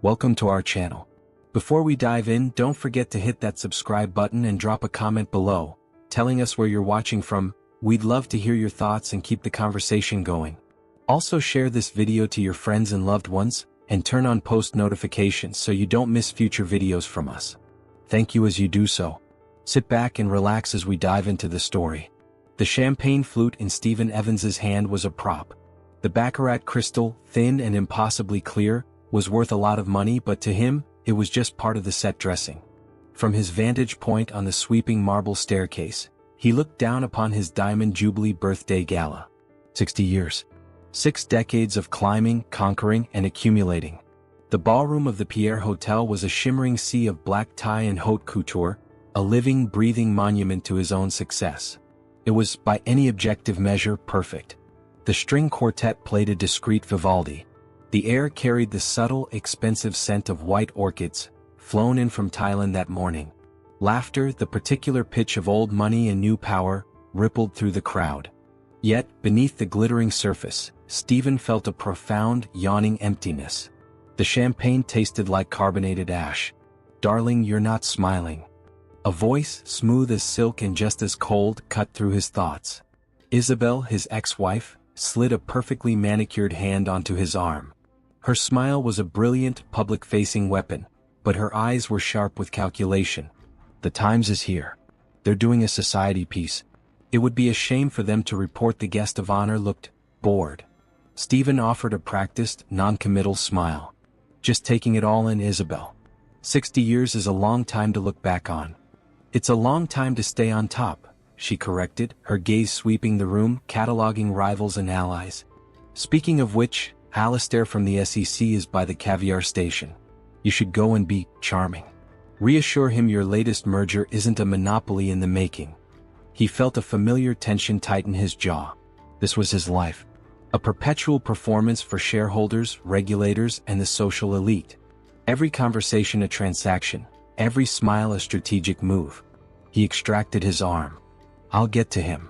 Welcome to our channel. Before we dive in, don't forget to hit that subscribe button and drop a comment below, telling us where you're watching from. We'd love to hear your thoughts and keep the conversation going. Also share this video to your friends and loved ones, and turn on post notifications so you don't miss future videos from us. Thank you as you do so. Sit back and relax as we dive into the story. The champagne flute in Stephen Evans's hand was a prop. The baccarat crystal, thin and impossibly clear, was worth a lot of money, but to him, it was just part of the set dressing. From his vantage point on the sweeping marble staircase, he looked down upon his Diamond Jubilee birthday gala. 60 years. 6 decades of climbing, conquering, and accumulating. The ballroom of the Pierre Hotel was a shimmering sea of black tie and haute couture, a living, breathing monument to his own success. It was, by any objective measure, perfect. The string quartet played a discreet Vivaldi. The air carried the subtle, expensive scent of white orchids, flown in from Thailand that morning. Laughter, the particular pitch of old money and new power, rippled through the crowd. Yet, beneath the glittering surface, Stephen felt a profound, yawning emptiness. The champagne tasted like carbonated ash. "Darling, you're not smiling." A voice, smooth as silk and just as cold, cut through his thoughts. Isabel, his ex-wife, slid a perfectly manicured hand onto his arm. Her smile was a brilliant, public-facing weapon, but her eyes were sharp with calculation. The Times is here. They're doing a society piece. It would be a shame for them to report the guest of honor looked bored. Stephen offered a practiced, non-committal smile. Just taking it all in, Isabel. 60 years is a long time to look back on. It's a long time to stay on top, she corrected, her gaze sweeping the room, cataloging rivals and allies. Speaking of which, Alistair from the SEC is by the caviar station. You should go and be charming. Reassure him your latest merger isn't a monopoly in the making. He felt a familiar tension tighten his jaw. This was his life. A perpetual performance for shareholders, regulators, and the social elite. Every conversation a transaction, every smile a strategic move. He extracted his arm. "I'll get to him."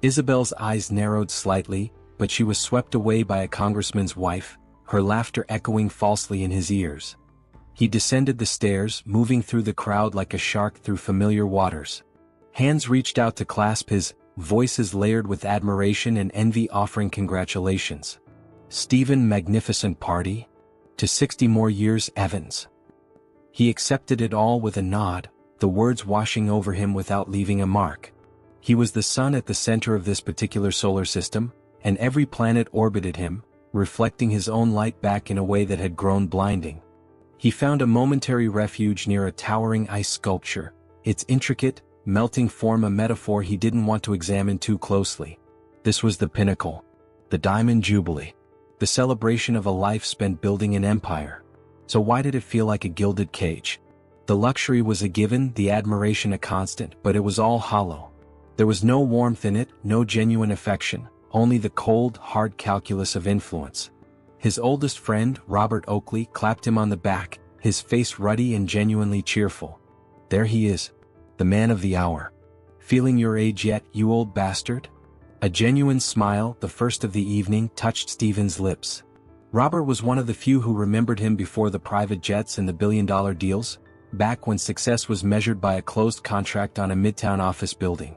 Isabel's eyes narrowed slightly, but she was swept away by a congressman's wife, her laughter echoing falsely in his ears. He descended the stairs, moving through the crowd like a shark through familiar waters. Hands reached out to clasp his, voices layered with admiration and envy offering congratulations. "Stephen, magnificent party? To 60 more years, Evans." He accepted it all with a nod, the words washing over him without leaving a mark. He was the sun at the center of this particular solar system, and every planet orbited him, reflecting his own light back in a way that had grown blinding. He found a momentary refuge near a towering ice sculpture, its intricate, melting form a metaphor he didn't want to examine too closely. This was the pinnacle. The Diamond Jubilee. The celebration of a life spent building an empire. So why did it feel like a gilded cage? The luxury was a given, the admiration a constant, but it was all hollow. There was no warmth in it, no genuine affection. Only the cold, hard calculus of influence. His oldest friend, Robert Oakley, clapped him on the back, his face ruddy and genuinely cheerful. "There he is. The man of the hour. Feeling your age yet, you old bastard?" A genuine smile, the first of the evening, touched Stephen's lips. Robert was one of the few who remembered him before the private jets and the billion-dollar deals, back when success was measured by a closed contract on a midtown office building.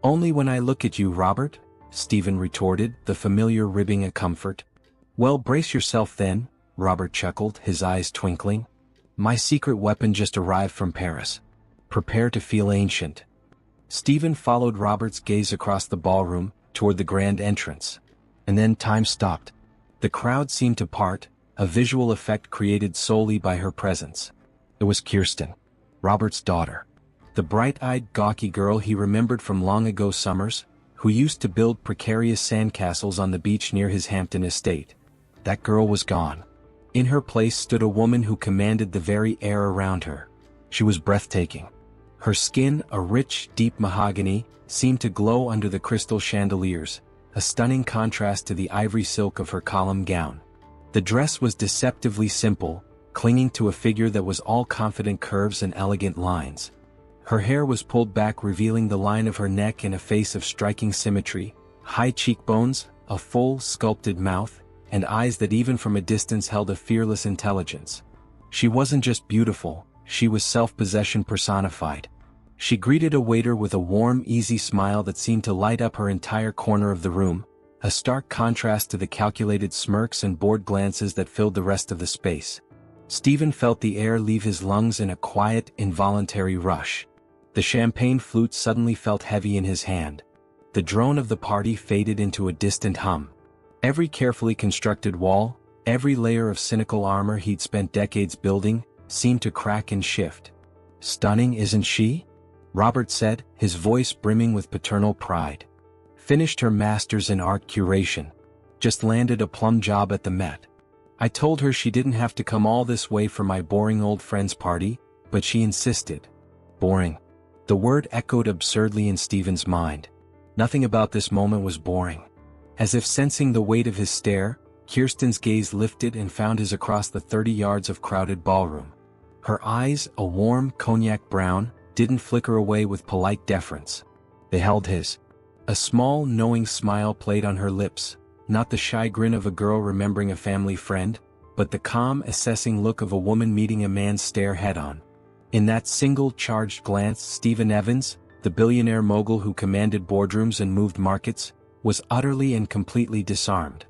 "Only when I look at you, Robert," Stephen retorted, the familiar ribbing a comfort. "Well, brace yourself then," Robert chuckled, his eyes twinkling. "My secret weapon just arrived from Paris. Prepare to feel ancient." Stephen followed Robert's gaze across the ballroom, toward the grand entrance. And then time stopped. The crowd seemed to part, a visual effect created solely by her presence. It was Kirsten, Robert's daughter. The bright-eyed, gawky girl he remembered from long ago summers, who used to build precarious sandcastles on the beach near his Hampton estate. That girl was gone. In her place stood a woman who commanded the very air around her. She was breathtaking. Her skin, a rich, deep mahogany, seemed to glow under the crystal chandeliers, a stunning contrast to the ivory silk of her column gown. The dress was deceptively simple, clinging to a figure that was all confident curves and elegant lines. Her hair was pulled back, revealing the line of her neck and a face of striking symmetry, high cheekbones, a full, sculpted mouth, and eyes that even from a distance held a fearless intelligence. She wasn't just beautiful, she was self-possession personified. She greeted a waiter with a warm, easy smile that seemed to light up her entire corner of the room, a stark contrast to the calculated smirks and bored glances that filled the rest of the space. Stephen felt the air leave his lungs in a quiet, involuntary rush. The champagne flute suddenly felt heavy in his hand. The drone of the party faded into a distant hum. Every carefully constructed wall, every layer of cynical armor he'd spent decades building, seemed to crack and shift. "Stunning, isn't she?" Robert said, his voice brimming with paternal pride. "Finished her master's in art curation. Just landed a plum job at the Met. I told her she didn't have to come all this way for my boring old friend's party, but she insisted." Boring. The word echoed absurdly in Stephen's mind. Nothing about this moment was boring. As if sensing the weight of his stare, Kirsten's gaze lifted and found his across the 30 yards of crowded ballroom. Her eyes, a warm cognac brown, didn't flicker away with polite deference. They held his. A small, knowing smile played on her lips, not the shy grin of a girl remembering a family friend, but the calm, assessing look of a woman meeting a man's stare head-on. In that single, charged glance, Stephen Evans, the billionaire mogul who commanded boardrooms and moved markets, was utterly and completely disarmed.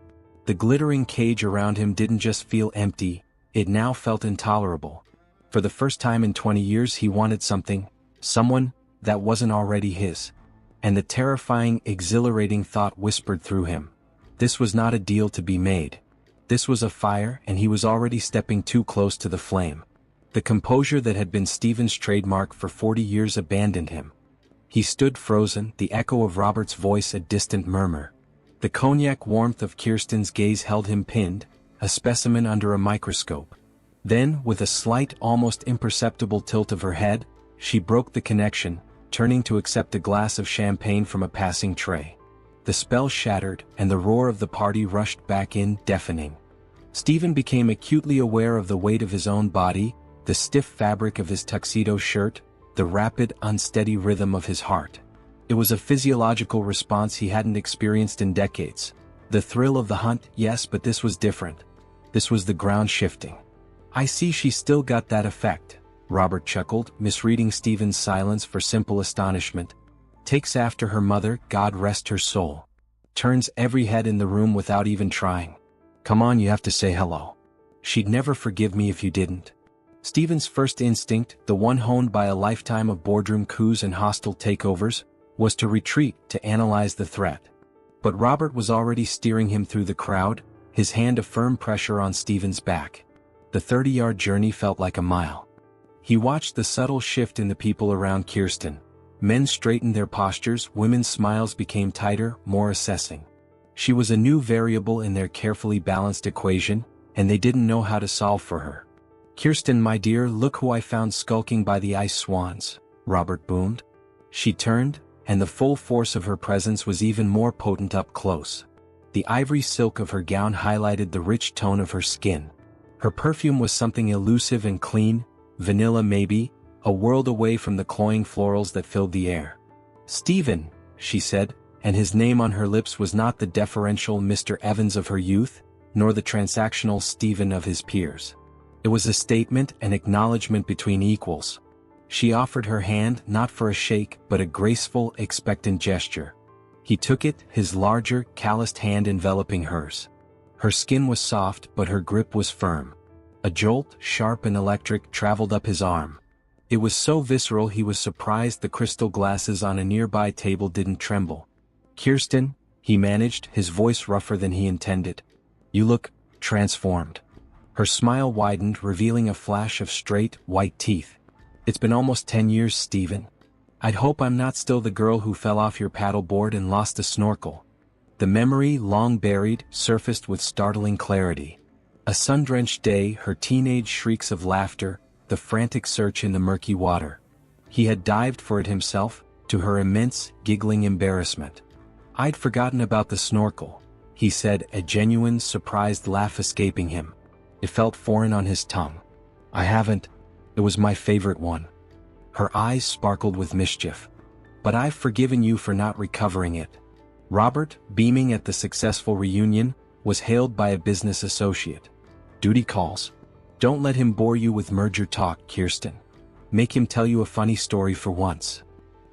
The glittering cage around him didn't just feel empty, it now felt intolerable. For the first time in 20 years he wanted someone, that wasn't already his. And the terrifying, exhilarating thought whispered through him. This was not a deal to be made. This was a fire, and he was already stepping too close to the flame. The composure that had been Stephen's trademark for 40 years abandoned him. He stood frozen, the echo of Robert's voice a distant murmur. The cognac warmth of Kirsten's gaze held him pinned, a specimen under a microscope. Then, with a slight, almost imperceptible tilt of her head, she broke the connection, turning to accept a glass of champagne from a passing tray. The spell shattered, and the roar of the party rushed back in, deafening. Stephen became acutely aware of the weight of his own body, the stiff fabric of his tuxedo shirt, the rapid, unsteady rhythm of his heart. It was a physiological response he hadn't experienced in decades. The thrill of the hunt, yes, but this was different. This was the ground shifting. "I see she's still got that effect," Robert chuckled, misreading Stephen's silence for simple astonishment. "Takes after her mother, God rest her soul. Turns every head in the room without even trying. Come on, you have to say hello. She'd never forgive me if you didn't." Stephen's first instinct, the one honed by a lifetime of boardroom coups and hostile takeovers, was to retreat, to analyze the threat. But Robert was already steering him through the crowd, his hand a firm pressure on Stephen's back. The 30-yard journey felt like a mile. He watched the subtle shift in the people around Kirsten. Men straightened their postures, women's smiles became tighter, more assessing. She was a new variable in their carefully balanced equation, and they didn't know how to solve for her. "Kirsten, my dear, look who I found skulking by the ice swans," Robert boomed. She turned, and the full force of her presence was even more potent up close. The ivory silk of her gown highlighted the rich tone of her skin. Her perfume was something elusive and clean, vanilla maybe, a world away from the cloying florals that filled the air. "Stephen," she said, and his name on her lips was not the deferential Mr. Evans of her youth, nor the transactional Stephen of his peers. It was a statement, an acknowledgement between equals. She offered her hand not for a shake but a graceful, expectant gesture. He took it, his larger, calloused hand enveloping hers. Her skin was soft but her grip was firm. A jolt, sharp and electric, traveled up his arm. It was so visceral he was surprised the crystal glasses on a nearby table didn't tremble. "Kirsten," he managed, his voice rougher than he intended. "You look transformed." Her smile widened, revealing a flash of straight, white teeth. "It's been almost 10 years, Stephen. I'd hope I'm not still the girl who fell off your paddleboard and lost a snorkel." The memory, long buried, surfaced with startling clarity. A sun-drenched day, her teenage shrieks of laughter, the frantic search in the murky water. He had dived for it himself, to her immense, giggling embarrassment. "I'd forgotten about the snorkel," he said, a genuine, surprised laugh escaping him. It felt foreign on his tongue. "I haven't. It was my favorite one." Her eyes sparkled with mischief. "But I've forgiven you for not recovering it." Robert, beaming at the successful reunion, was hailed by a business associate. "Duty calls." Don't let him bore you with merger talk, Kirsten. Make him tell you a funny story for once.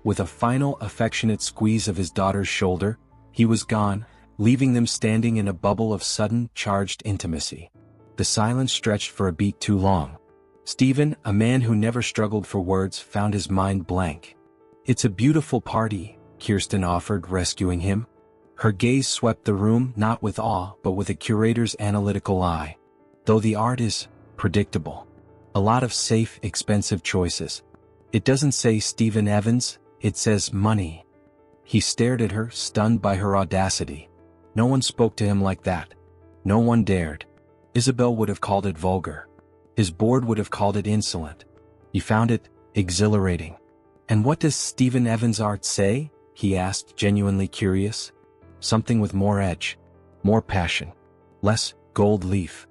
With a final affectionate squeeze of his daughter's shoulder, he was gone, leaving them standing in a bubble of sudden, charged intimacy. The silence stretched for a beat too long. Stephen, a man who never struggled for words, found his mind blank. It's a beautiful party, Kirsten offered, rescuing him. Her gaze swept the room, not with awe, but with a curator's analytical eye. Though the art is predictable. A lot of safe, expensive choices. It doesn't say Stephen Evans, it says money. He stared at her, stunned by her audacity. No one spoke to him like that. No one dared. Isabel would have called it vulgar. His board would have called it insolent. He found it exhilarating. And what does Stephen Evans' art say? He asked, genuinely curious. Something with more edge. More passion. Less gold leaf.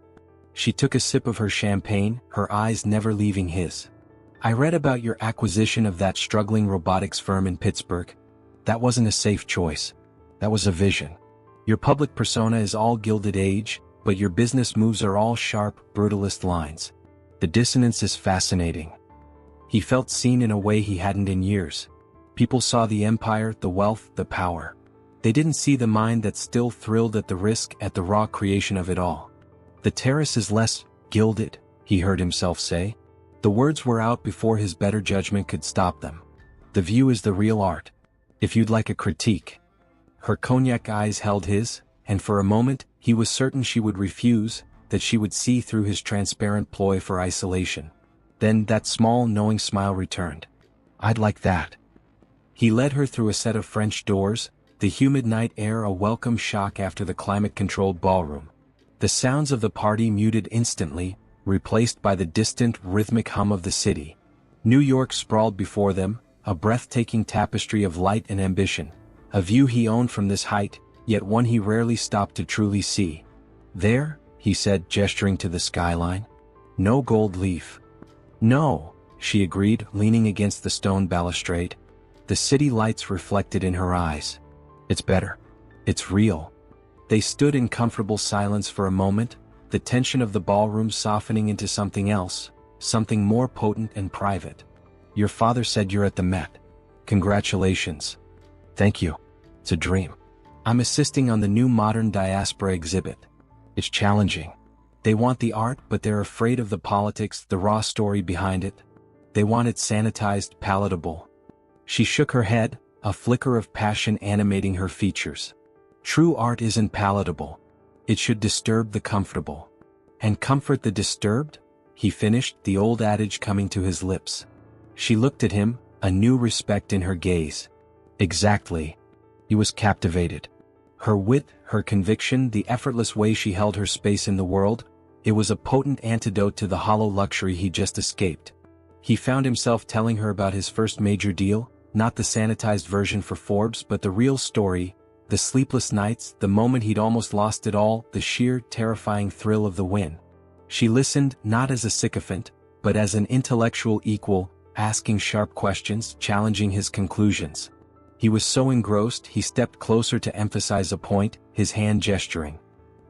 She took a sip of her champagne, her eyes never leaving his. I read about your acquisition of that struggling robotics firm in Pittsburgh. That wasn't a safe choice. That was a vision. Your public persona is all Gilded Age, but your business moves are all sharp, brutalist lines. The dissonance is fascinating. He felt seen in a way he hadn't in years. People saw the empire, the wealth, the power. They didn't see the mind that still thrilled at the risk, at the raw creation of it all. The terrace is less gilded, he heard himself say. The words were out before his better judgment could stop them. The view is the real art. If you'd like a critique. Her cognac eyes held his, and for a moment, he was certain she would refuse, that she would see through his transparent ploy for isolation. Then that small, knowing smile returned. I'd like that. He led her through a set of French doors, the humid night air a welcome shock after the climate-controlled ballroom. The sounds of the party muted instantly, replaced by the distant, rhythmic hum of the city. New York sprawled before them, a breathtaking tapestry of light and ambition. A view he owned from this height, yet one he rarely stopped to truly see. There, he said, gesturing to the skyline. No gold leaf. No, she agreed, leaning against the stone balustrade. The city lights reflected in her eyes. It's better. It's real. They stood in comfortable silence for a moment, the tension of the ballroom softening into something else, something more potent and private. Your father said you're at the Met. Congratulations. Thank you. It's a dream. I'm assisting on the new modern diaspora exhibit. It's challenging. They want the art, but they're afraid of the politics, the raw story behind it. They want it sanitized, palatable. She shook her head, a flicker of passion animating her features. True art isn't palatable. It should disturb the comfortable. And comfort the disturbed? He finished, the old adage coming to his lips. She looked at him, a new respect in her gaze. Exactly. He was captivated. Her wit, her conviction, the effortless way she held her space in the world, it was a potent antidote to the hollow luxury he just escaped. He found himself telling her about his first major deal, not the sanitized version for Forbes, but the real story, the sleepless nights, the moment he'd almost lost it all, the sheer, terrifying thrill of the win. She listened, not as a sycophant, but as an intellectual equal, asking sharp questions, challenging his conclusions. He was so engrossed, he stepped closer to emphasize a point, his hand gesturing.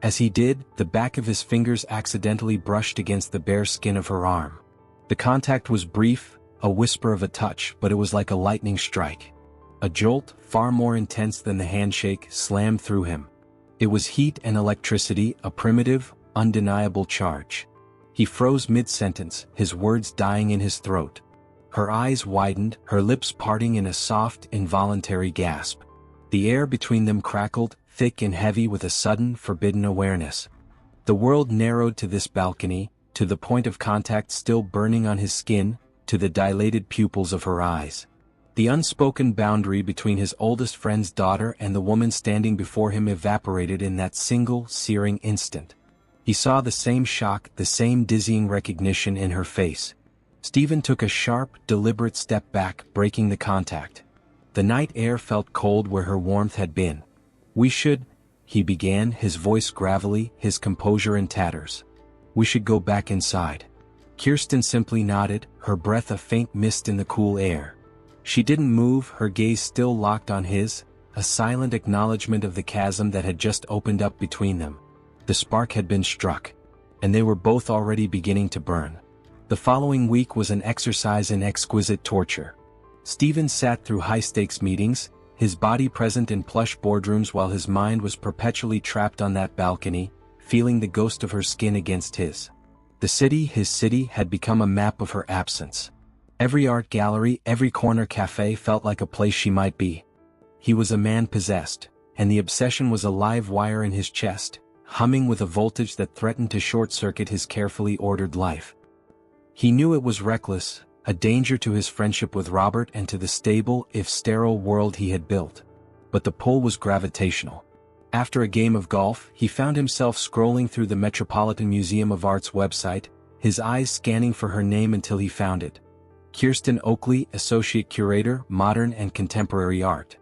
As he did, the back of his fingers accidentally brushed against the bare skin of her arm. The contact was brief, a whisper of a touch, but it was like a lightning strike. A jolt, far more intense than the handshake, slammed through him. It was heat and electricity, a primitive, undeniable charge. He froze mid-sentence, his words dying in his throat. Her eyes widened, her lips parting in a soft, involuntary gasp. The air between them crackled, thick and heavy with a sudden, forbidden awareness. The world narrowed to this balcony, to the point of contact still burning on his skin, to the dilated pupils of her eyes. The unspoken boundary between his oldest friend's daughter and the woman standing before him evaporated in that single, searing instant. He saw the same shock, the same dizzying recognition in her face. Stephen took a sharp, deliberate step back, breaking the contact. The night air felt cold where her warmth had been. "We should," he began, his voice gravelly, his composure in tatters. "We should go back inside." Kirsten simply nodded, her breath a faint mist in the cool air. She didn't move, her gaze still locked on his, a silent acknowledgement of the chasm that had just opened up between them. The spark had been struck. and they were both already beginning to burn. The following week was an exercise in exquisite torture. Stephen sat through high-stakes meetings, his body present in plush boardrooms while his mind was perpetually trapped on that balcony, feeling the ghost of her skin against his. The city, his city, had become a map of her absence. Every art gallery, every corner cafe felt like a place she might be. He was a man possessed, and the obsession was a live wire in his chest, humming with a voltage that threatened to short-circuit his carefully ordered life. He knew it was reckless, a danger to his friendship with Robert and to the stable, if sterile, world he had built. But the pull was gravitational. After a game of golf, he found himself scrolling through the Metropolitan Museum of Art's website, his eyes scanning for her name until he found it. Kirsten Oakley, Associate Curator, Modern and Contemporary Art.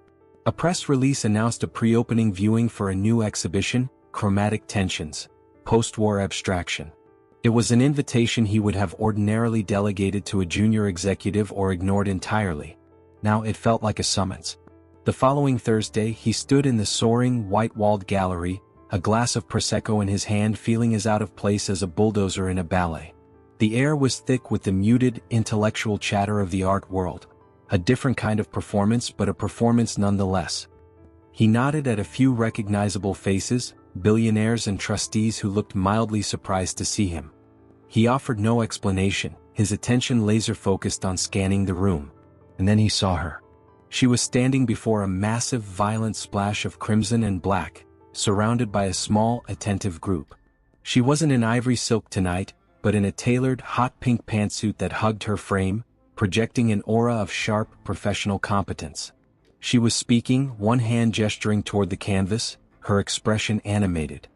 A press release announced a pre-opening viewing for a new exhibition, Chromatic Tensions, Post-War Abstraction. It was an invitation he would have ordinarily delegated to a junior executive or ignored entirely. Now it felt like a summons. The following Thursday he stood in the soaring, white-walled gallery, a glass of Prosecco in his hand, feeling as out of place as a bulldozer in a ballet. The air was thick with the muted, intellectual chatter of the art world. A different kind of performance, but a performance nonetheless. He nodded at a few recognizable faces, billionaires and trustees who looked mildly surprised to see him. He offered no explanation, his attention laser-focused on scanning the room. And then he saw her. She was standing before a massive, violent splash of crimson and black, surrounded by a small, attentive group. She wasn't in ivory silk tonight, but in a tailored, hot pink pantsuit that hugged her frame, projecting an aura of sharp, professional competence. She was speaking, one hand gesturing toward the canvas, her expression animated.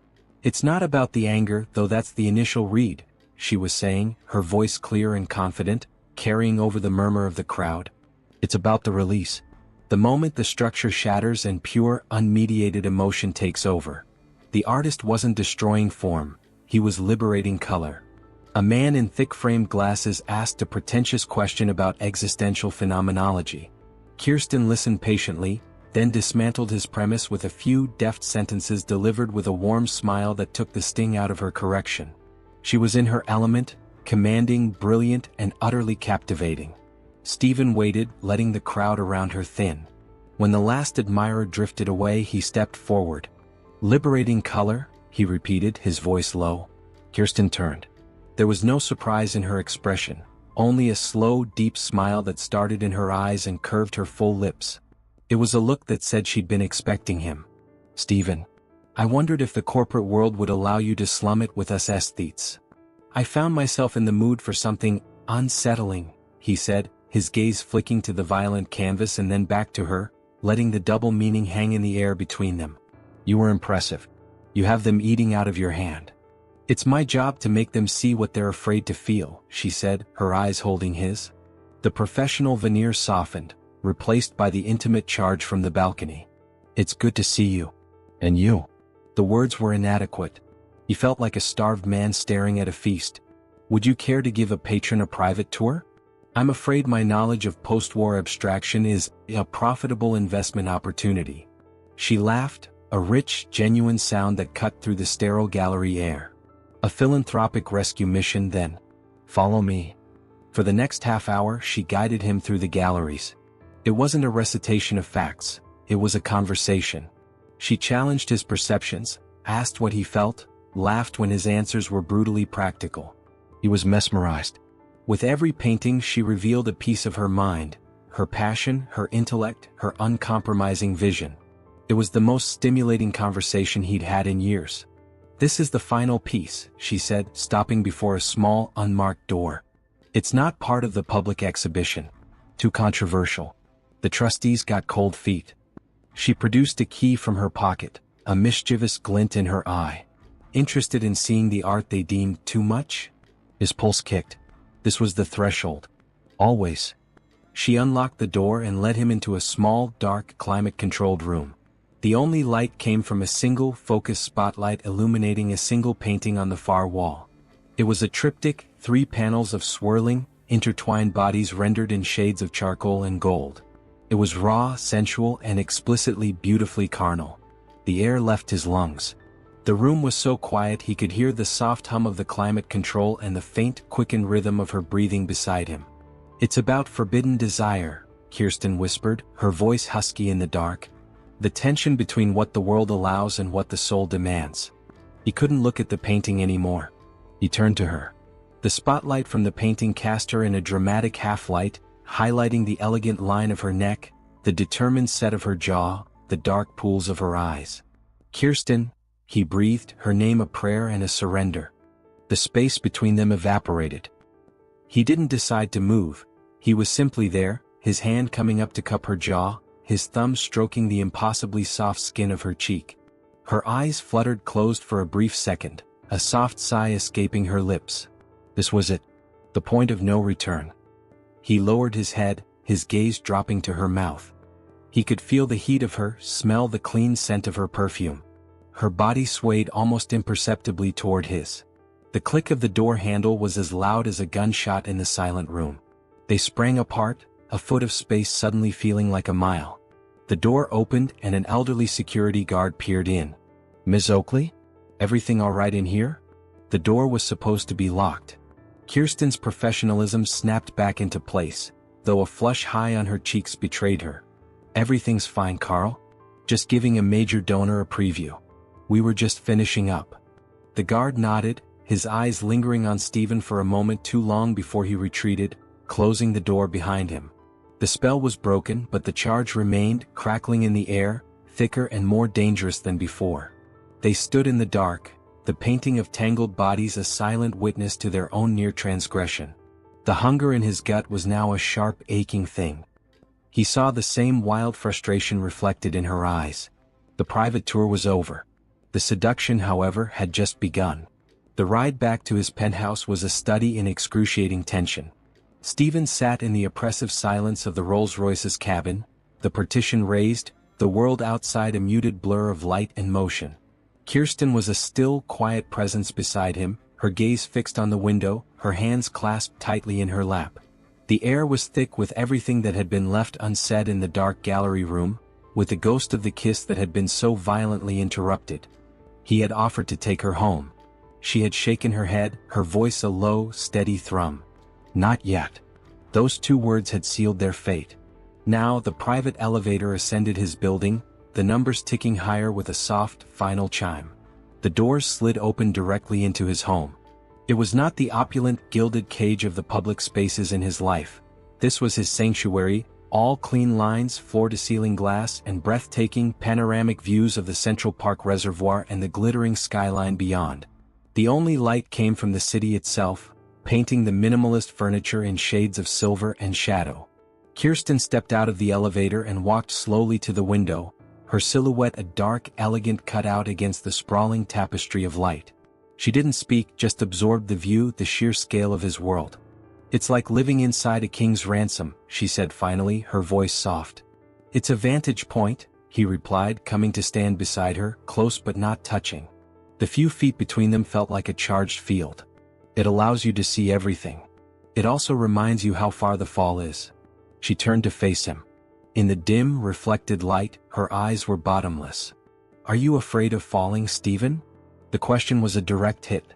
"It's not about the anger, though that's the initial read," she was saying, her voice clear and confident, carrying over the murmur of the crowd. "It's about the release. The moment the structure shatters and pure, unmediated emotion takes over. The artist wasn't destroying form, he was liberating color." A man in thick-framed glasses asked a pretentious question about existential phenomenology. Kirsten listened patiently, then dismantled his premise with a few deft sentences delivered with a warm smile that took the sting out of her correction. She was in her element, commanding, brilliant, and utterly captivating. Stephen waited, letting the crowd around her thin. When the last admirer drifted away, he stepped forward. "Liberating color?" he repeated, his voice low. Kirsten turned. There was no surprise in her expression, only a slow, deep smile that started in her eyes and curved her full lips. It was a look that said she'd been expecting him. "Stephen, I wondered if the corporate world would allow you to slum it with us aesthetes. I found myself in the mood for something unsettling," he said, his gaze flicking to the violent canvas and then back to her, letting the double meaning hang in the air between them. "You were impressive. You have them eating out of your hand." "It's my job to make them see what they're afraid to feel," she said, her eyes holding his. The professional veneer softened, replaced by the intimate charge from the balcony. "It's good to see you. And you." The words were inadequate. He felt like a starved man staring at a feast. "Would you care to give a patron a private tour? I'm afraid my knowledge of post-war abstraction is a profitable investment opportunity." She laughed, a rich, genuine sound that cut through the sterile gallery air. "A philanthropic rescue mission, then. Follow me." For the next half hour she guided him through the galleries. It wasn't a recitation of facts, it was a conversation. She challenged his perceptions, asked what he felt, laughed when his answers were brutally practical. He was mesmerized. With every painting she revealed a piece of her mind, her passion, her intellect, her uncompromising vision. It was the most stimulating conversation he'd had in years. "This is the final piece," she said, stopping before a small, unmarked door. "It's not part of the public exhibition. Too controversial." The trustees got cold feet. She produced a key from her pocket, a mischievous glint in her eye. Interested in seeing the art they deemed too much? His pulse kicked. This was the threshold. Always. She unlocked the door and led him into a small, dark, climate-controlled room. The only light came from a single, focused spotlight illuminating a single painting on the far wall. It was a triptych, 3 panels of swirling, intertwined bodies rendered in shades of charcoal and gold. It was raw, sensual, and explicitly beautifully carnal. The air left his lungs. The room was so quiet he could hear the soft hum of the climate control and the faint, quickened rhythm of her breathing beside him. "It's about forbidden desire," Kirsten whispered, her voice husky in the dark. "The tension between what the world allows and what the soul demands." He couldn't look at the painting anymore. He turned to her. The spotlight from the painting cast her in a dramatic half-light, highlighting the elegant line of her neck, the determined set of her jaw, the dark pools of her eyes. "Kirsten," he breathed, her name a prayer and a surrender. The space between them evaporated. He didn't decide to move. He was simply there, his hand coming up to cup her jaw, his thumb stroking the impossibly soft skin of her cheek. Her eyes fluttered closed for a brief second, a soft sigh escaping her lips. This was it. The point of no return. He lowered his head, his gaze dropping to her mouth. He could feel the heat of her, smell the clean scent of her perfume. Her body swayed almost imperceptibly toward his. The click of the door handle was as loud as a gunshot in the silent room. They sprang apart, a foot of space suddenly feeling like a mile. The door opened and an elderly security guard peered in. "Ms. Oakley? Everything all right in here?" The door was supposed to be locked. Kirsten's professionalism snapped back into place, though a flush high on her cheeks betrayed her. "Everything's fine, Carl. Just giving a major donor a preview. We were just finishing up." The guard nodded, his eyes lingering on Stephen for a moment too long before he retreated, closing the door behind him. The spell was broken, but the charge remained, crackling in the air, thicker and more dangerous than before. They stood in the dark, the painting of tangled bodies a silent witness to their own near transgression. The hunger in his gut was now a sharp, aching thing. He saw the same wild frustration reflected in her eyes. The private tour was over. The seduction, however, had just begun. The ride back to his penthouse was a study in excruciating tension. Stephen sat in the oppressive silence of the Rolls-Royce's cabin, the partition raised, the world outside a muted blur of light and motion. Kirsten was a still, quiet presence beside him, her gaze fixed on the window, her hands clasped tightly in her lap. The air was thick with everything that had been left unsaid in the dark gallery room, with the ghost of the kiss that had been so violently interrupted. He had offered to take her home. She had shaken her head, her voice a low, steady thrum. Not yet. Those two words had sealed their fate. Now the private elevator ascended his building, the numbers ticking higher with a soft, final chime. The doors slid open directly into his home. It was not the opulent, gilded cage of the public spaces in his life. This was his sanctuary, all clean lines, floor-to-ceiling glass, and breathtaking, panoramic views of the Central Park Reservoir and the glittering skyline beyond. The only light came from the city itself, painting the minimalist furniture in shades of silver and shadow. Kirsten stepped out of the elevator and walked slowly to the window, her silhouette a dark, elegant cutout against the sprawling tapestry of light. She didn't speak, just absorbed the view, the sheer scale of his world. "It's like living inside a king's ransom," she said finally, her voice soft. "It's a vantage point," he replied, coming to stand beside her, close but not touching. The few feet between them felt like a charged field. "It allows you to see everything. It also reminds you how far the fall is." She turned to face him. In the dim, reflected light, her eyes were bottomless. "Are you afraid of falling, Stephen?" The question was a direct hit.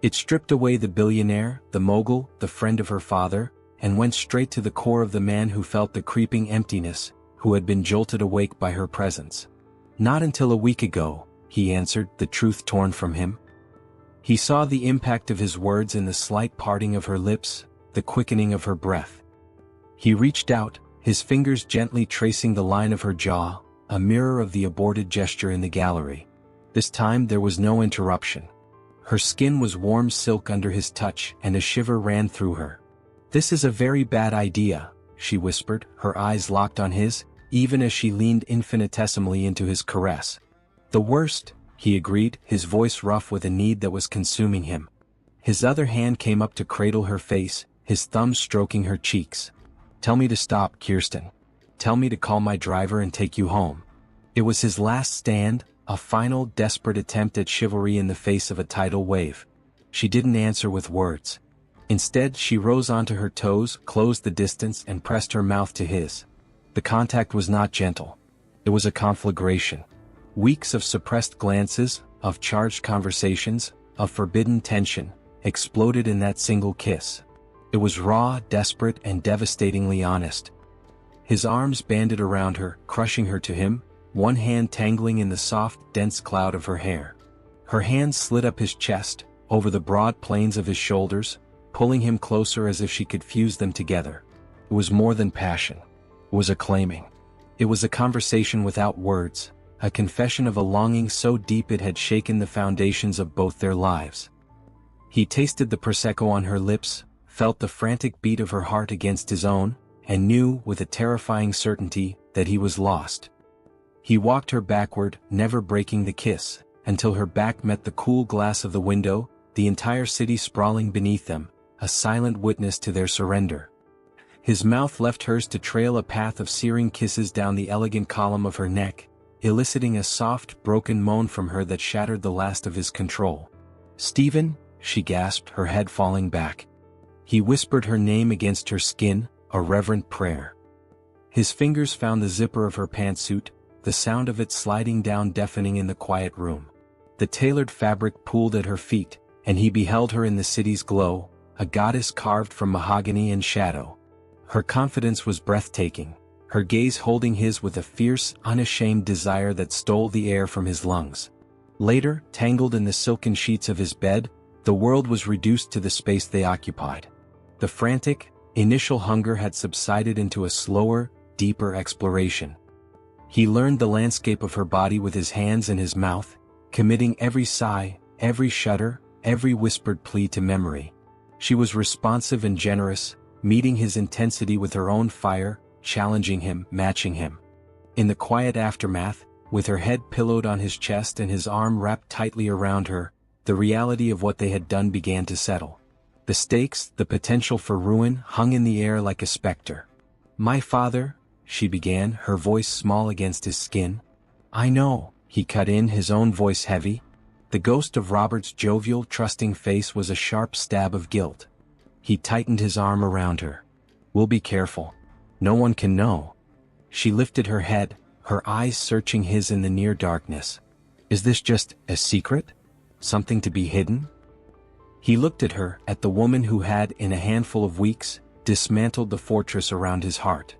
It stripped away the billionaire, the mogul, the friend of her father, and went straight to the core of the man who felt the creeping emptiness, who had been jolted awake by her presence. "Not until a week ago," he answered, the truth torn from him. He saw the impact of his words in the slight parting of her lips, the quickening of her breath. He reached out, his fingers gently tracing the line of her jaw, a mirror of the aborted gesture in the gallery. This time there was no interruption. Her skin was warm silk under his touch, and a shiver ran through her. "This is a very bad idea," she whispered, her eyes locked on his, even as she leaned infinitesimally into his caress. "The worst," he agreed, his voice rough with a need that was consuming him. His other hand came up to cradle her face, his thumb stroking her cheeks. "Tell me to stop, Kirsten. Tell me to call my driver and take you home." It was his last stand, a final, desperate attempt at chivalry in the face of a tidal wave. She didn't answer with words. Instead, she rose onto her toes, closed the distance, and pressed her mouth to his. The contact was not gentle. It was a conflagration. Weeks of suppressed glances, of charged conversations, of forbidden tension, exploded in that single kiss. It was raw, desperate, and devastatingly honest. His arms banded around her, crushing her to him, one hand tangling in the soft, dense cloud of her hair. Her hands slid up his chest, over the broad planes of his shoulders, pulling him closer as if she could fuse them together. It was more than passion. It was a claiming. It was a conversation without words, a confession of a longing so deep it had shaken the foundations of both their lives. He tasted the Prosecco on her lips, felt the frantic beat of her heart against his own, and knew with a terrifying certainty that he was lost. He walked her backward, never breaking the kiss, until her back met the cool glass of the window, the entire city sprawling beneath them, a silent witness to their surrender. His mouth left hers to trail a path of searing kisses down the elegant column of her neck, eliciting a soft, broken moan from her that shattered the last of his control. "Stephen," she gasped, her head falling back. He whispered her name against her skin, a reverent prayer. His fingers found the zipper of her pantsuit, the sound of it sliding down deafening in the quiet room. The tailored fabric pooled at her feet, and he beheld her in the city's glow, a goddess carved from mahogany and shadow. Her confidence was breathtaking, her gaze holding his with a fierce, unashamed desire that stole the air from his lungs. Later, tangled in the silken sheets of his bed, the world was reduced to the space they occupied. The frantic, initial hunger had subsided into a slower, deeper exploration. He learned the landscape of her body with his hands and his mouth, committing every sigh, every shudder, every whispered plea to memory. She was responsive and generous, meeting his intensity with her own fire, challenging him, matching him. In the quiet aftermath, with her head pillowed on his chest and his arm wrapped tightly around her, the reality of what they had done began to settle. The stakes, the potential for ruin, hung in the air like a specter. "My father," she began, her voice small against his skin. "I know," he cut in, his own voice heavy. The ghost of Robert's jovial, trusting face was a sharp stab of guilt. He tightened his arm around her. "We'll be careful. No one can know." She lifted her head, her eyes searching his in the near darkness. "Is this just a secret? Something to be hidden?" He looked at her, at the woman who had, in a handful of weeks, dismantled the fortress around his heart.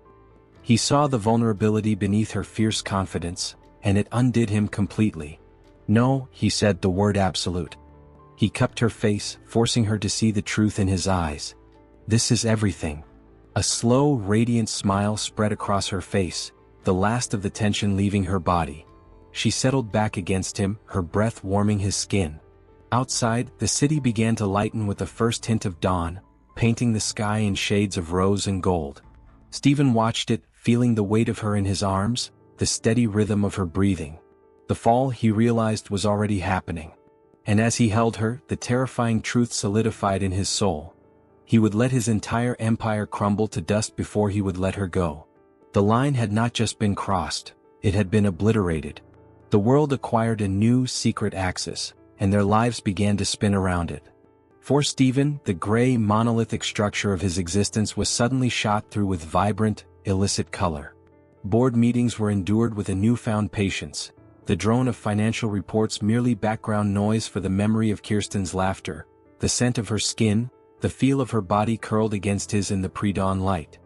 He saw the vulnerability beneath her fierce confidence, and it undid him completely. "No," he said, the word absolute. He cupped her face, forcing her to see the truth in his eyes. "This is everything." A slow, radiant smile spread across her face, the last of the tension leaving her body. She settled back against him, her breath warming his skin. Outside, the city began to lighten with the first hint of dawn, painting the sky in shades of rose and gold. Stephen watched it, feeling the weight of her in his arms, the steady rhythm of her breathing. The fall, he realized, was already happening. And as he held her, the terrifying truth solidified in his soul. He would let his entire empire crumble to dust before he would let her go. The line had not just been crossed, it had been obliterated. The world acquired a new, secret axis, and their lives began to spin around it. For Stephen, the gray, monolithic structure of his existence was suddenly shot through with vibrant, illicit color. Board meetings were endured with a newfound patience, the drone of financial reports merely background noise for the memory of Kirsten's laughter, the scent of her skin, the feel of her body curled against his in the pre-dawn light.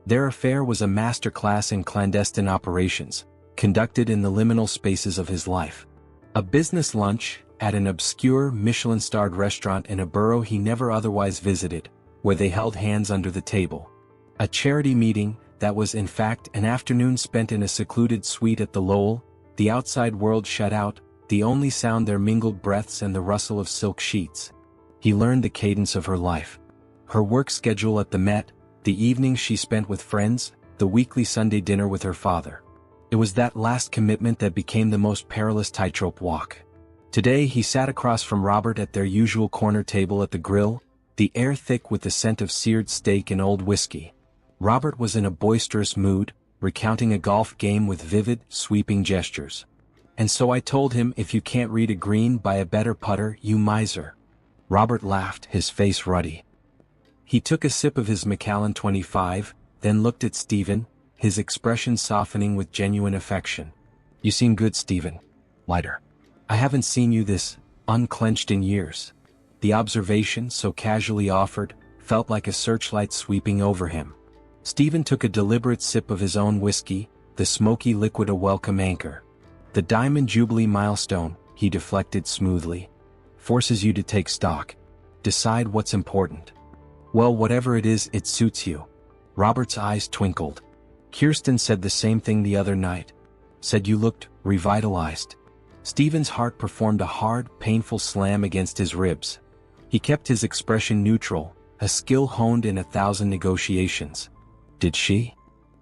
Their affair was a masterclass in clandestine operations, conducted in the liminal spaces of his life. A business lunch, at an obscure Michelin-starred restaurant in a borough he never otherwise visited, where they held hands under the table. A charity meeting, that was in fact an afternoon spent in a secluded suite at the Lowell, the outside world shut out, the only sound their mingled breaths and the rustle of silk sheets. He learned the cadence of her life. Her work schedule at the Met, the evenings she spent with friends, the weekly Sunday dinner with her father. It was that last commitment that became the most perilous tightrope walk. Today he sat across from Robert at their usual corner table at the grill, the air thick with the scent of seared steak and old whiskey. Robert was in a boisterous mood, recounting a golf game with vivid, sweeping gestures. "And so I told him, if you can't read a green, buy a better putter, you miser." Robert laughed, his face ruddy. He took a sip of his Macallan 25, then looked at Stephen, his expression softening with genuine affection. "You seem good, Stephen. Lighter." I haven't seen you this unclenched in years. The observation, so casually offered, felt like a searchlight sweeping over him. Stephen took a deliberate sip of his own whiskey, the smoky liquid a welcome anchor. The Diamond Jubilee milestone, he deflected smoothly, forces you to take stock. Decide what's important. Well, whatever it is, it suits you. Robert's eyes twinkled. Kirsten said the same thing the other night. Said you looked revitalized. Stephen's heart performed a hard, painful slam against his ribs. He kept his expression neutral, a skill honed in 1,000 negotiations. Did she?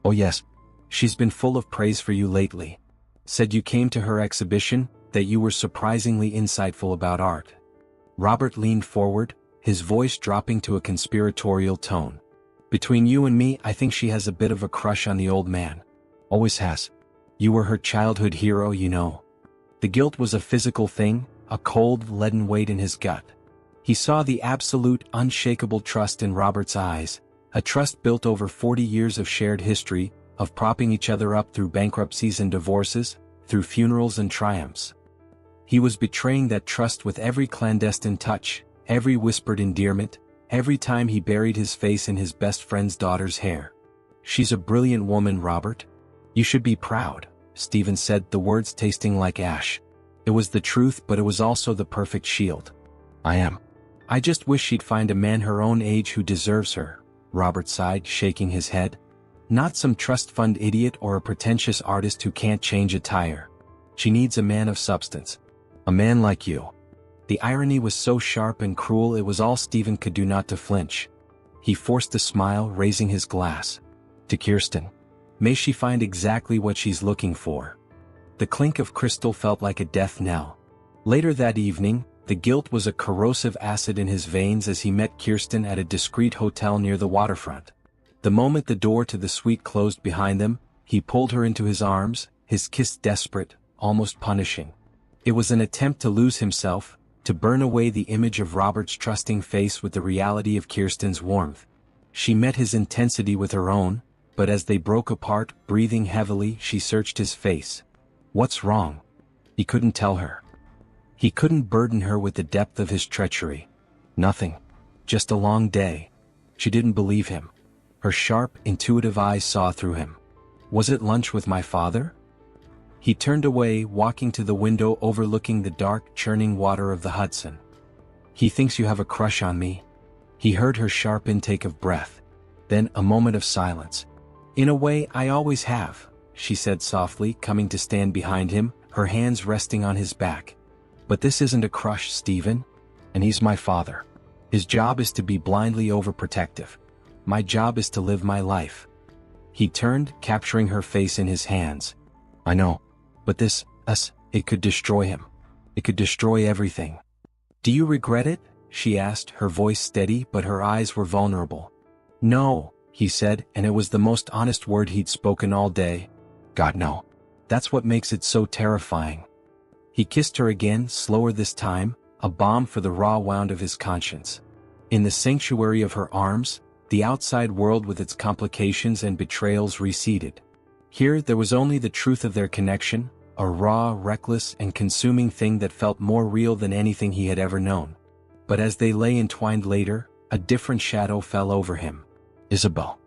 Oh yes. She's been full of praise for you lately. Said you came to her exhibition, that you were surprisingly insightful about art. Robert leaned forward, his voice dropping to a conspiratorial tone. Between you and me, I think she has a bit of a crush on the old man. Always has. You were her childhood hero, you know. The guilt was a physical thing, a cold, leaden weight in his gut. He saw the absolute, unshakable trust in Robert's eyes, a trust built over 40 years of shared history, of propping each other up through bankruptcies and divorces, through funerals and triumphs. He was betraying that trust with every clandestine touch, every whispered endearment, every time he buried his face in his best friend's daughter's hair. She's a brilliant woman, Robert. You should be proud, Stephen said, the words tasting like ash. It was the truth, but it was also the perfect shield. I am. I just wish she'd find a man her own age who deserves her, Robert sighed, shaking his head. Not some trust fund idiot or a pretentious artist who can't change a tire. She needs a man of substance. A man like you. The irony was so sharp and cruel it was all Stephen could do not to flinch. He forced a smile, raising his glass. To Kirsten. May she find exactly what she's looking for. The clink of crystal felt like a death knell. Later that evening, the guilt was a corrosive acid in his veins as he met Kirsten at a discreet hotel near the waterfront. The moment the door to the suite closed behind them, he pulled her into his arms, his kiss desperate, almost punishing. It was an attempt to lose himself, to burn away the image of Robert's trusting face with the reality of Kirsten's warmth. She met his intensity with her own, but as they broke apart, breathing heavily, she searched his face. What's wrong? He couldn't tell her. He couldn't burden her with the depth of his treachery. Nothing. Just a long day. She didn't believe him. Her sharp, intuitive eyes saw through him. Was it lunch with my father? He turned away, walking to the window overlooking the dark, churning water of the Hudson. He thinks you have a crush on me. He heard her sharp intake of breath. Then a moment of silence. In a way, I always have, she said softly, coming to stand behind him, her hands resting on his back. But this isn't a crush, Stephen. And he's my father. His job is to be blindly overprotective. My job is to live my life. He turned, capturing her face in his hands. I know. But it could destroy him. It could destroy everything. Do you regret it? She asked, her voice steady, but her eyes were vulnerable. No, he said, and it was the most honest word he'd spoken all day. God, no. That's what makes it so terrifying. He kissed her again, slower this time, a balm for the raw wound of his conscience. In the sanctuary of her arms, the outside world with its complications and betrayals receded. Here there was only the truth of their connection, a raw, reckless, and consuming thing that felt more real than anything he had ever known. But as they lay entwined later, a different shadow fell over him. Isabel.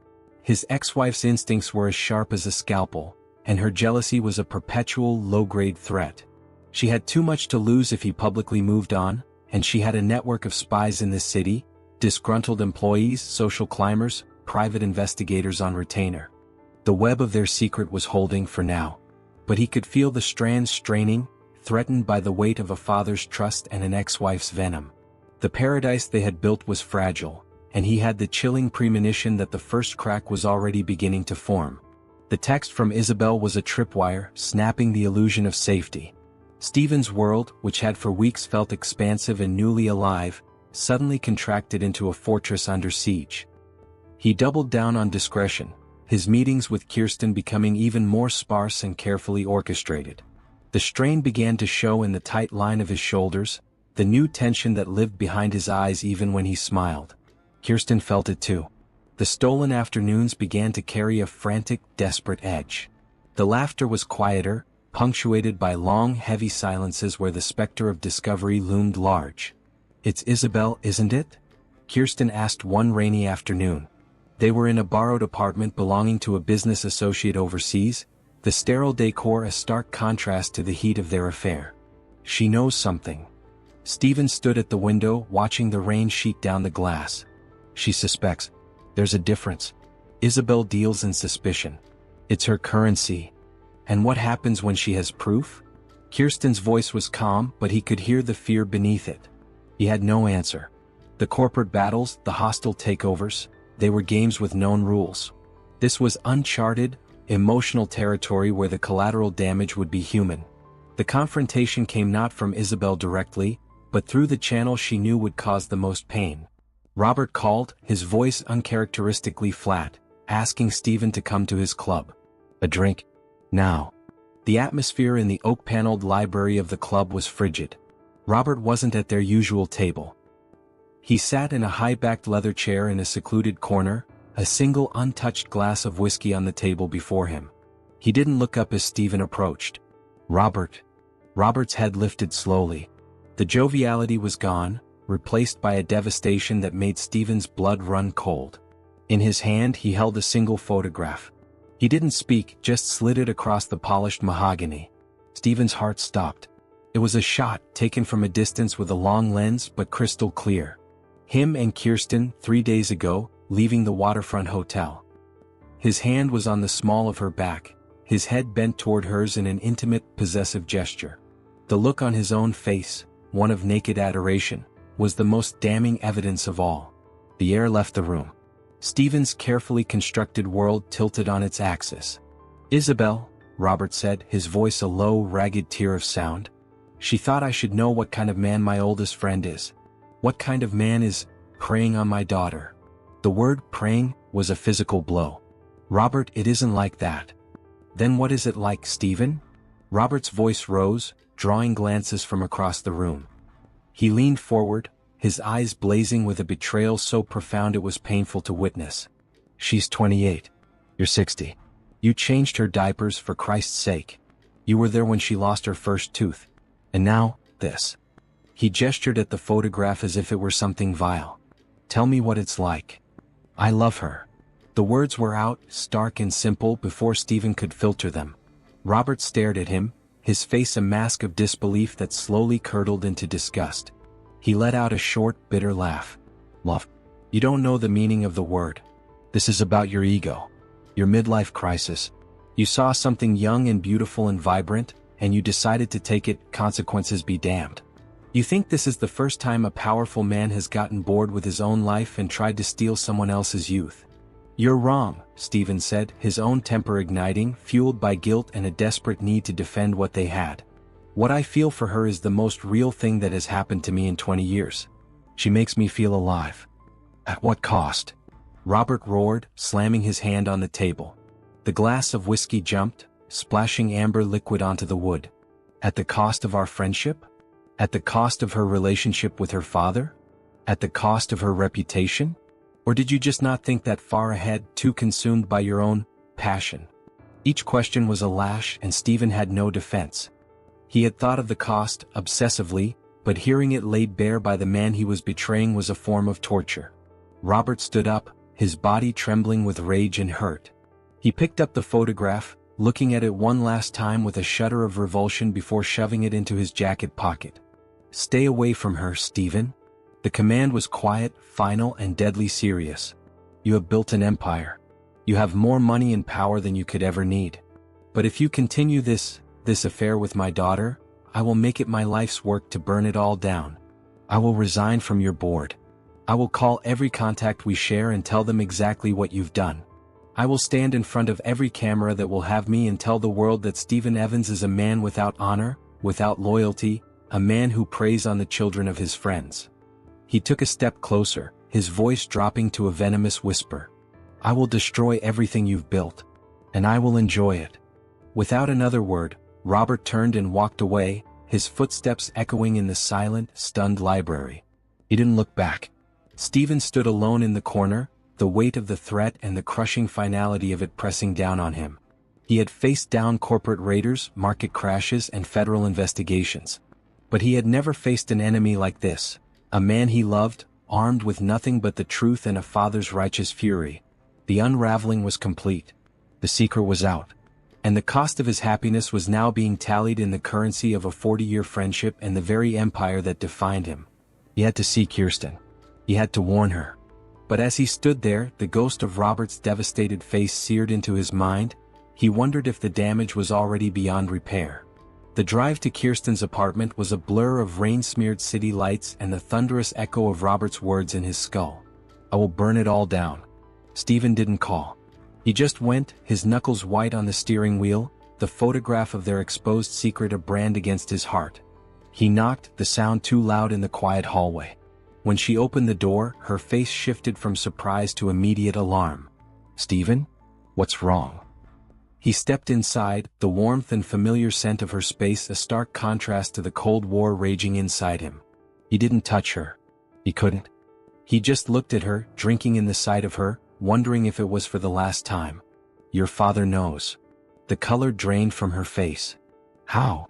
His ex-wife's instincts were as sharp as a scalpel, and her jealousy was a perpetual, low-grade threat. She had too much to lose if he publicly moved on, and she had a network of spies in this city, disgruntled employees, social climbers, private investigators on retainer. The web of their secret was holding for now. But he could feel the strands straining, threatened by the weight of a father's trust and an ex-wife's venom. The paradise they had built was fragile, and he had the chilling premonition that the first crack was already beginning to form. The text from Isabel was a tripwire, snapping the illusion of safety. Stephen's world, which had for weeks felt expansive and newly alive, suddenly contracted into a fortress under siege. He doubled down on discretion, his meetings with Kirsten becoming even more sparse and carefully orchestrated. The strain began to show in the tight line of his shoulders, the new tension that lived behind his eyes even when he smiled. Kirsten felt it too. The stolen afternoons began to carry a frantic, desperate edge. The laughter was quieter, punctuated by long heavy silences where the specter of discovery loomed large. "It's Isabel, isn't it?" Kirsten asked one rainy afternoon. They were in a borrowed apartment belonging to a business associate overseas, the sterile decor a stark contrast to the heat of their affair. "She knows something." Stephen stood at the window watching the rain sheet down the glass. "She suspects. There's a difference. Isabel deals in suspicion. It's her currency. And what happens when she has proof?" Kirsten's voice was calm, but he could hear the fear beneath it. He had no answer. The corporate battles, the hostile takeovers, they were games with known rules. This was uncharted, emotional territory where the collateral damage would be human. The confrontation came not from Isabel directly, but through the channel she knew would cause the most pain. Robert called, his voice uncharacteristically flat, asking Stephen to come to his club. "A drink? Now." The atmosphere in the oak-paneled library of the club was frigid. Robert wasn't at their usual table. He sat in a high-backed leather chair in a secluded corner, a single untouched glass of whiskey on the table before him. He didn't look up as Stephen approached. "Robert." Robert's head lifted slowly. The joviality was gone, replaced by a devastation that made Stephen's blood run cold. In his hand he held a single photograph. He didn't speak, just slid it across the polished mahogany. Stephen's heart stopped. It was a shot taken from a distance with a long lens but crystal clear. Him and Kirsten, 3 days ago, leaving the waterfront hotel. His hand was on the small of her back, his head bent toward hers in an intimate, possessive gesture. The look on his own face, one of naked adoration, was the most damning evidence of all. The air left the room. Stephen's carefully constructed world tilted on its axis. "Isabel," Robert said, his voice a low, ragged tier of sound. "She thought I should know what kind of man my oldest friend is. What kind of man is preying on my daughter." The word preying was a physical blow. "Robert, it isn't like that." "Then what is it like, Stephen?" Robert's voice rose, drawing glances from across the room. He leaned forward, his eyes blazing with a betrayal so profound it was painful to witness. "She's 28. You're 60. You changed her diapers for Christ's sake. You were there when she lost her first tooth. And now, this." He gestured at the photograph as if it were something vile. "Tell me what it's like." "I love her." The words were out, stark and simple, before Stephen could filter them. Robert stared at him, his face a mask of disbelief that slowly curdled into disgust. He let out a short, bitter laugh. "Love? You don't know the meaning of the word. This is about your ego. Your midlife crisis. You saw something young and beautiful and vibrant, and you decided to take it, consequences be damned. You think this is the first time a powerful man has gotten bored with his own life and tried to steal someone else's youth. You're wrong," Stephen said, his own temper igniting, fueled by guilt and a desperate need to defend what they had. "What I feel for her is the most real thing that has happened to me in 20 years. She makes me feel alive." "At what cost?" Robert roared, slamming his hand on the table. The glass of whiskey jumped, splashing amber liquid onto the wood. "At the cost of our friendship? At the cost of her relationship with her father? At the cost of her reputation? Or did you just not think that far ahead, too consumed by your own passion?" Each question was a lash, and Stephen had no defense. He had thought of the cost, obsessively, but hearing it laid bare by the man he was betraying was a form of torture. Robert stood up, his body trembling with rage and hurt. He picked up the photograph, looking at it one last time with a shudder of revulsion before shoving it into his jacket pocket. "Stay away from her, Stephen." The command was quiet, final, and deadly serious. "You have built an empire. You have more money and power than you could ever need. But if you continue this affair with my daughter, I will make it my life's work to burn it all down. I will resign from your board. I will call every contact we share and tell them exactly what you've done. I will stand in front of every camera that will have me and tell the world that Stephen Evans is a man without honor, without loyalty, a man who preys on the children of his friends." He took a step closer, his voice dropping to a venomous whisper. "I will destroy everything you've built. And I will enjoy it." Without another word, Robert turned and walked away, his footsteps echoing in the silent, stunned library. He didn't look back. Stephen stood alone in the corner, the weight of the threat and the crushing finality of it pressing down on him. He had faced down corporate raiders, market crashes, and federal investigations. But he had never faced an enemy like this, a man he loved, armed with nothing but the truth and a father's righteous fury. The unraveling was complete. The secret was out. And the cost of his happiness was now being tallied in the currency of a 40-year friendship and the very empire that defined him. He had to see Kirsten. He had to warn her. But as he stood there, the ghost of Robert's devastated face seared into his mind. He wondered if the damage was already beyond repair. The drive to Kirsten's apartment was a blur of rain-smeared city lights and the thunderous echo of Robert's words in his skull. "I will burn it all down." Stephen didn't call. He just went, his knuckles white on the steering wheel, the photograph of their exposed secret a brand against his heart. He knocked, the sound too loud in the quiet hallway. When she opened the door, her face shifted from surprise to immediate alarm. "Stephen? What's wrong?" He stepped inside, the warmth and familiar scent of her space a stark contrast to the Cold War raging inside him. He didn't touch her. He couldn't. He just looked at her, drinking in the sight of her, wondering if it was for the last time. "Your father knows." The color drained from her face. "How?"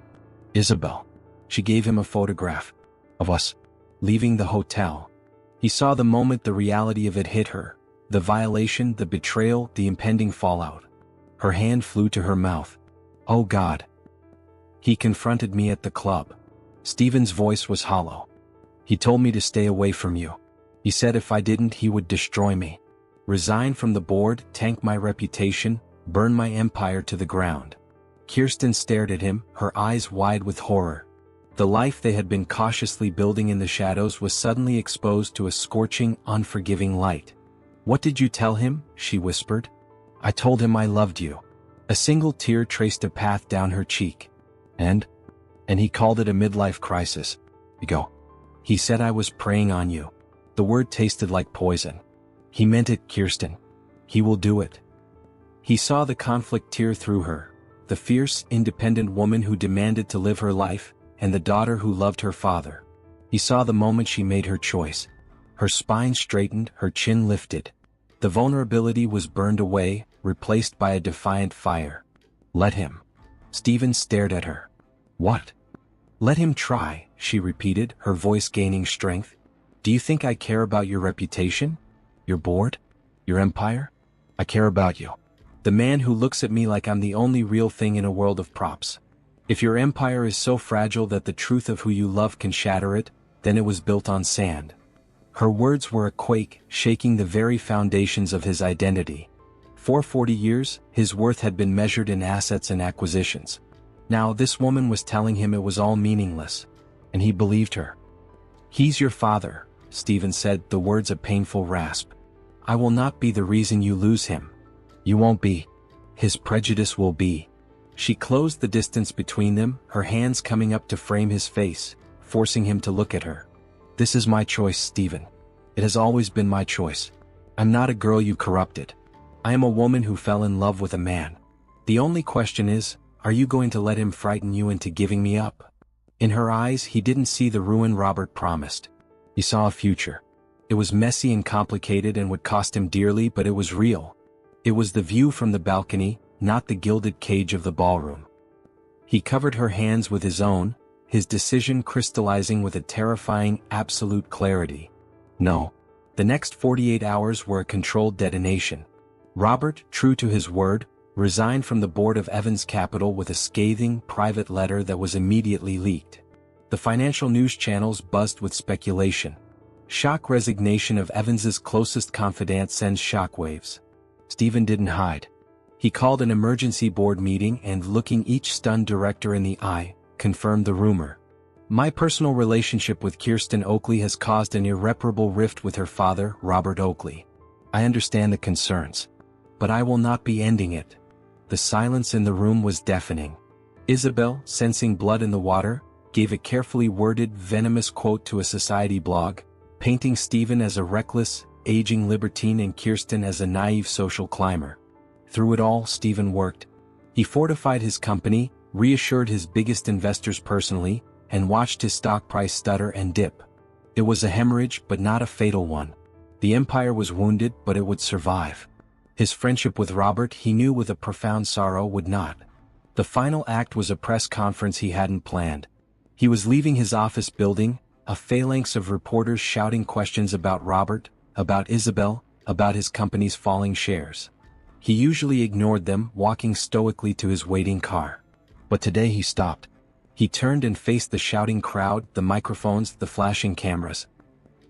"Isabel." She gave him a photograph. "Of us. Leaving the hotel." He saw the moment the reality of it hit her. The violation, the betrayal, the impending fallout. Her hand flew to her mouth. "Oh God." "He confronted me at the club." Stephen's voice was hollow. "He told me to stay away from you. He said if I didn't he would destroy me. Resign from the board, tank my reputation, burn my empire to the ground." Kirsten stared at him, her eyes wide with horror. The life they had been cautiously building in the shadows was suddenly exposed to a scorching, unforgiving light. "What did you tell him?" she whispered. "I told him I loved you." A single tear traced a path down her cheek. And he called it a midlife crisis. "Go." "He said I was preying on you." The word tasted like poison. "He meant it, Kirsten. He will do it." He saw the conflict tear through her, the fierce, independent woman who demanded to live her life, and the daughter who loved her father. He saw the moment she made her choice. Her spine straightened, her chin lifted. The vulnerability was burned away, replaced by a defiant fire. "Let him." Stephen stared at her. "What?" "Let him try," she repeated, her voice gaining strength. "Do you think I care about your reputation? Your board? Your empire? I care about you. The man who looks at me like I'm the only real thing in a world of props. If your empire is so fragile that the truth of who you love can shatter it, then it was built on sand." Her words were a quake, shaking the very foundations of his identity. For 40 years, his worth had been measured in assets and acquisitions. Now this woman was telling him it was all meaningless. And he believed her. "He's your father," Stephen said, the words a painful rasp. "I will not be the reason you lose him. You won't be. His prejudice will be." She closed the distance between them, her hands coming up to frame his face, forcing him to look at her. "This is my choice, Stephen. It has always been my choice. I'm not a girl you corrupted. I am a woman who fell in love with a man. The only question is, are you going to let him frighten you into giving me up?" In her eyes he didn't see the ruin Robert promised. He saw a future. It was messy and complicated and would cost him dearly, but it was real. It was the view from the balcony, not the gilded cage of the ballroom. He covered her hands with his own, his decision crystallizing with a terrifying, absolute clarity. No. The next 48 hours were a controlled detonation. Robert, true to his word, resigned from the board of Evans Capital with a scathing, private letter that was immediately leaked. The financial news channels buzzed with speculation. Shock resignation of Evans's closest confidant sends shockwaves. Stephen didn't hide. He called an emergency board meeting and, looking each stunned director in the eye, confirmed the rumor. "My personal relationship with Kirsten Oakley has caused an irreparable rift with her father, Robert Oakley. I understand the concerns. But I will not be ending it." The silence in the room was deafening. Isabel, sensing blood in the water, gave a carefully worded, venomous quote to a society blog, painting Stephen as a reckless, aging libertine and Kirsten as a naive social climber. Through it all, Stephen worked. He fortified his company, reassured his biggest investors personally, and watched his stock price stutter and dip. It was a hemorrhage, but not a fatal one. The empire was wounded, but it would survive. His friendship with Robert, he knew with a profound sorrow, would not. The final act was a press conference he hadn't planned. He was leaving his office building, a phalanx of reporters shouting questions about Robert, about Isabel, about his company's falling shares. He usually ignored them, walking stoically to his waiting car. But today he stopped. He turned and faced the shouting crowd, the microphones, the flashing cameras.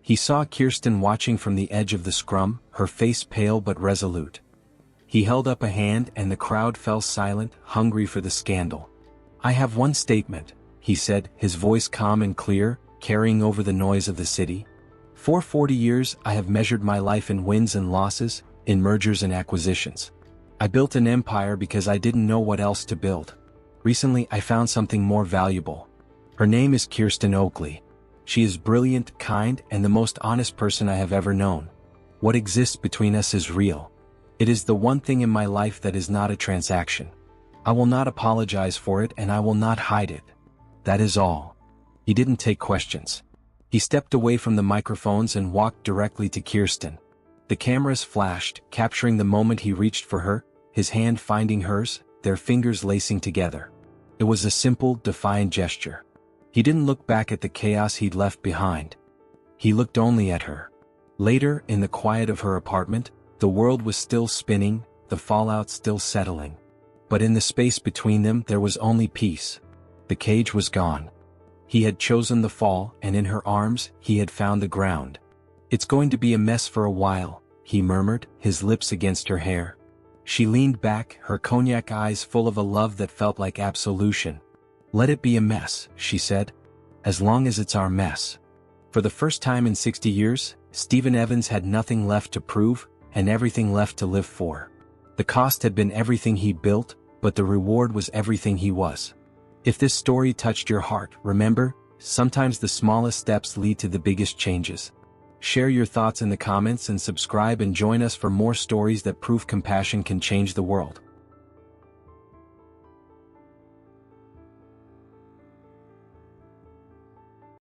He saw Kirsten watching from the edge of the scrum, her face pale but resolute. He held up a hand and the crowd fell silent, hungry for the scandal. "I have one statement," he said, his voice calm and clear, carrying over the noise of the city. "For 40 years I have measured my life in wins and losses, in mergers and acquisitions. I built an empire because I didn't know what else to build. Recently I found something more valuable. Her name is Kirsten Oakley. She is brilliant, kind, and the most honest person I have ever known. What exists between us is real. It is the one thing in my life that is not a transaction. I will not apologize for it and I will not hide it. That is all." He didn't take questions. He stepped away from the microphones and walked directly to Kirsten. The cameras flashed, capturing the moment he reached for her, his hand finding hers, their fingers lacing together. It was a simple, defiant gesture. He didn't look back at the chaos he'd left behind. He looked only at her. Later, in the quiet of her apartment, the world was still spinning, the fallout still settling. But in the space between them there was only peace. The cage was gone. He had chosen the fall, and in her arms, he had found the ground. "It's going to be a mess for a while," he murmured, his lips against her hair. She leaned back, her cognac eyes full of a love that felt like absolution. "Let it be a mess," she said. "As long as it's our mess." For the first time in 60 years, Stephen Evans had nothing left to prove, and everything left to live for. The cost had been everything he built, but the reward was everything he was. If this story touched your heart, remember, sometimes the smallest steps lead to the biggest changes. Share your thoughts in the comments and subscribe and join us for more stories that prove compassion can change the world.